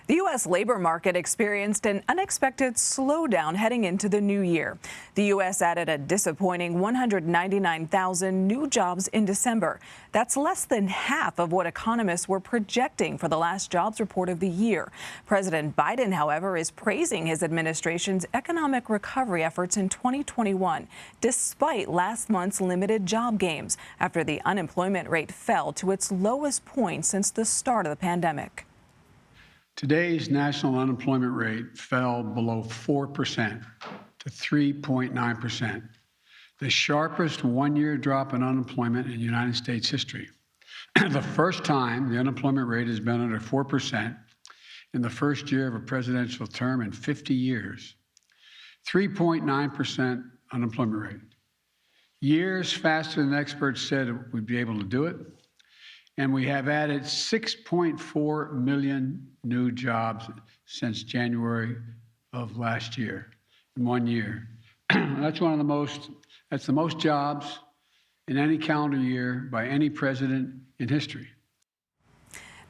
The U.S. labor market experienced an unexpected slowdown heading into the new year. The U.S. added a disappointing 199,000 new jobs in December. That's less than half of what economists were projecting for the last jobs report of the year. President Biden, however, is praising his administration's economic recovery efforts in 2021, despite last month's limited job gains after the unemployment rate fell to its lowest point since the start of the pandemic. Today's national unemployment rate fell below 4% to 3.9%, the sharpest one-year drop in unemployment in United States history. The first time the unemployment rate has been under 4% in the first year of a presidential term in 50 years. 3.9% unemployment rate. Years faster than experts said we'd be able to do it. And we have added 6.4 million new jobs since January of last year, in 1 year. That's the most jobs in any calendar year by any president in history.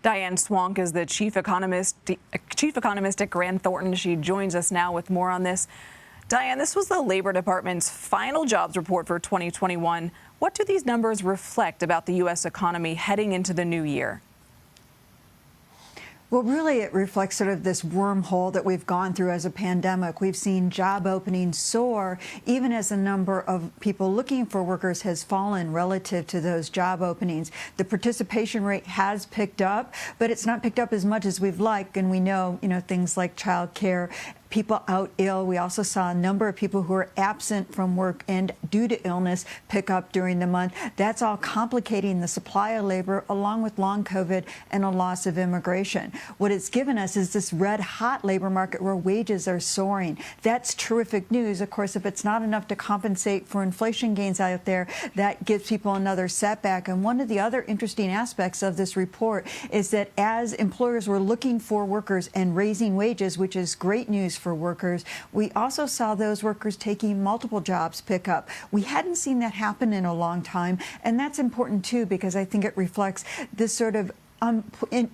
Diane Swonk is the chief economist at Grant Thornton. She joins us now with more on this. Diane, this was the Labor Department's final jobs report for 2021. What do these numbers reflect about the U.S. economy heading into the new year? Well, really, it reflects sort of this wormhole that we've gone through as a pandemic. We've seen job openings soar, even as the number of people looking for workers has fallen relative to those job openings. The participation rate has picked up, but it's not picked up as much as we'd like. And we know, things like child care, people out ill. We also saw a number of people who are absent from work and due to illness pick up during the month. That's all complicating the supply of labor, along with long COVID and a loss of immigration. What it's given us is this red hot labor market where wages are soaring. That's terrific news. Of course, if it's not enough to compensate for inflation gains out there, that gives people another setback. And one of the other interesting aspects of this report is that as employers were looking for workers and raising wages, which is great news for workers, we also saw those workers taking multiple jobs pick up. We hadn't seen that happen in a long time, and that's important too, because I think it reflects this sort of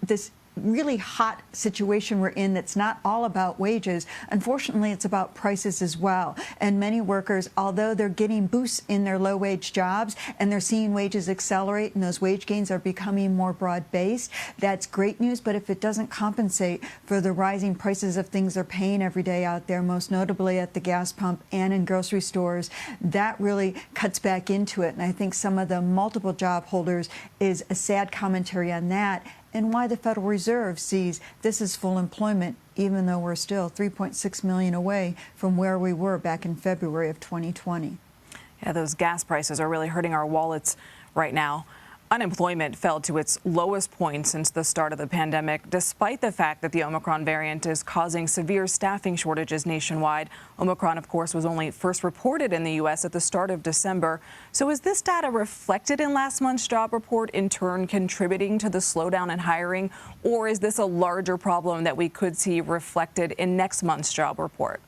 this really hot situation we're in that's not all about wages. Unfortunately, it's about prices as well. And many workers, although they're getting boosts in their low-wage jobs and they're seeing wages accelerate and those wage gains are becoming more broad-based, that's great news. But if it doesn't compensate for the rising prices of things they're paying every day out there, most notably at the gas pump and in grocery stores, that really cuts back into it. And I think some of the multiple job holders is a sad commentary on that, and why the Federal Reserve sees this as full employment, even though we're still 3.6 million away from where we were back in February of 2020. Yeah, those gas prices are really hurting our wallets right now. Unemployment fell to its lowest point since the start of the pandemic, despite the fact that the Omicron variant is causing severe staffing shortages nationwide. Omicron, of course, was only first reported in the U.S. at the start of December. So is this data reflected in last month's job report, in turn contributing to the slowdown in hiring? Or is this a larger problem that we could see reflected in next month's job report?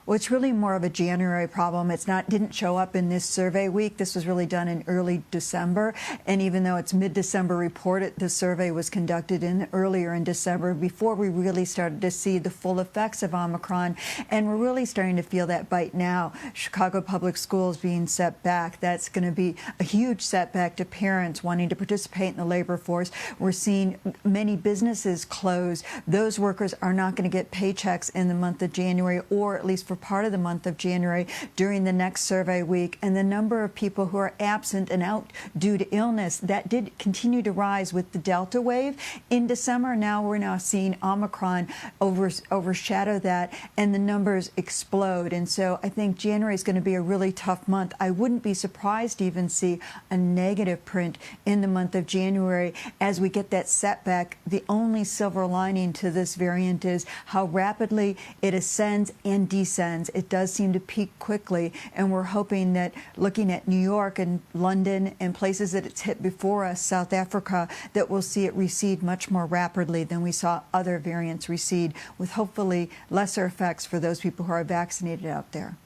Well, it's really more of a January problem. Didn't show up in this survey week. This was really done in early December. And even though it's mid-December report, the survey was conducted earlier in December, before we really started to see the full effects of Omicron. And we're really starting to feel that bite now. Chicago Public Schools being set back. That's going to be a huge setback to parents wanting to participate in the labor force. We're seeing many businesses close. Those workers are not going to get paychecks in the month of January, or at least for part of the month of January during the next survey week. And the number of people who are absent and out due to illness, that did continue to rise with the Delta wave in December. Now we're seeing Omicron overshadow that, and the numbers explode. And so I think January is going to be a really tough month. I wouldn't be surprised to even see a negative print in the month of January as we get that setback. The only silver lining to this variant is how rapidly it ascends and descends. It does seem to peak quickly, and we're hoping that, looking at New York and London and places that it's hit before us, South Africa, that we'll see it recede much more rapidly than we saw other variants recede, with hopefully lesser effects for those people who are vaccinated out there.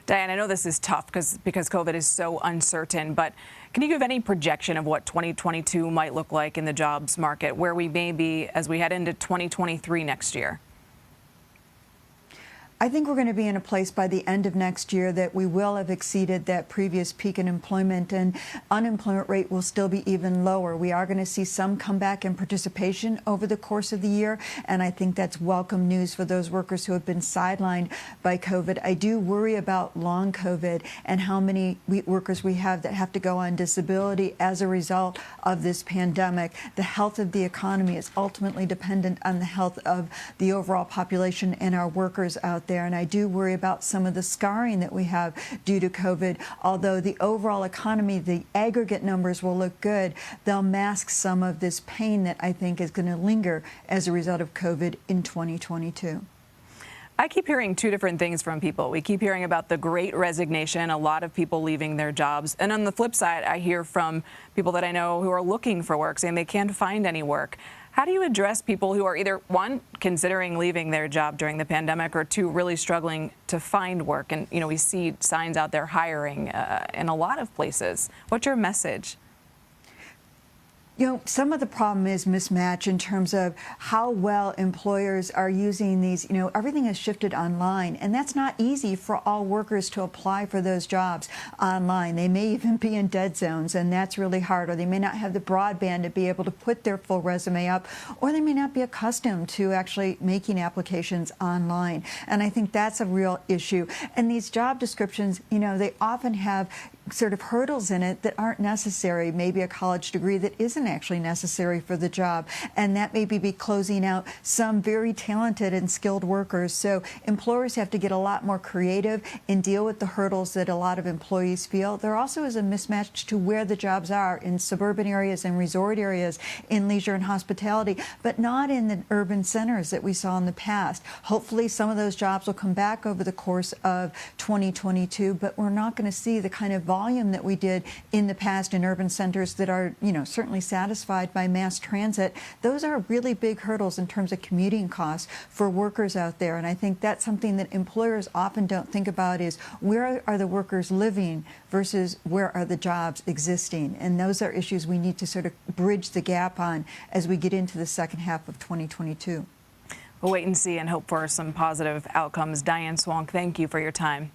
Diane, I know this is tough because COVID is so uncertain, but Can you give any projection of what 2022 might look like in the jobs market, where we may be as we head into 2023 next year? I think we're going to be in a place by the end of next year that we will have exceeded that previous peak in employment, and unemployment rate will still be even lower. We are going to see some comeback in participation over the course of the year, and I think that's welcome news for those workers who have been sidelined by COVID. I do worry about long COVID and how many workers we have that have to go on disability as a result of this pandemic. The health of the economy is ultimately dependent on the health of the overall population and our workers out there, and I do worry about some of the scarring that we have due to COVID. Although the overall economy, the aggregate numbers will look good, they'll mask some of this pain that I think is going to linger as a result of COVID in 2022. I keep hearing two different things from people. We keep hearing about the great resignation, a lot of people leaving their jobs. And on the flip side, I hear from people that I know who are looking for work, saying they can't find any work. How do you address people who are either, one, considering leaving their job during the pandemic, or two, really struggling to find work? And, we see signs out there hiring in a lot of places. What's your message? Some of the problem is mismatch in terms of how well employers are using these. Everything has shifted online, and that's not easy for all workers to apply for those jobs online. They may even be in dead zones, and that's really hard, or they may not have the broadband to be able to put their full resume up, or they may not be accustomed to actually making applications online. And I think that's a real issue. And these job descriptions, they often have sort of hurdles in it that aren't necessary, maybe a college degree that isn't actually necessary for the job, and that maybe be closing out some very talented and skilled workers. So employers have to get a lot more creative and deal with the hurdles that a lot of employees feel. There also is a mismatch to where the jobs are in suburban areas and resort areas, in leisure and hospitality, but not in the urban centers that we saw in the past. Hopefully some of those jobs will come back over the course of 2022, but we're not going to see the kind of volume that we did in the past in urban centers that are, certainly satisfied by mass transit. Those are really big hurdles in terms of commuting costs for workers out there. And I think that's something that employers often don't think about, is where are the workers living versus where are the jobs existing? And those are issues we need to sort of bridge the gap on as we get into the second half of 2022. We'll wait and see and hope for some positive outcomes. Diane Swonk, thank you for your time.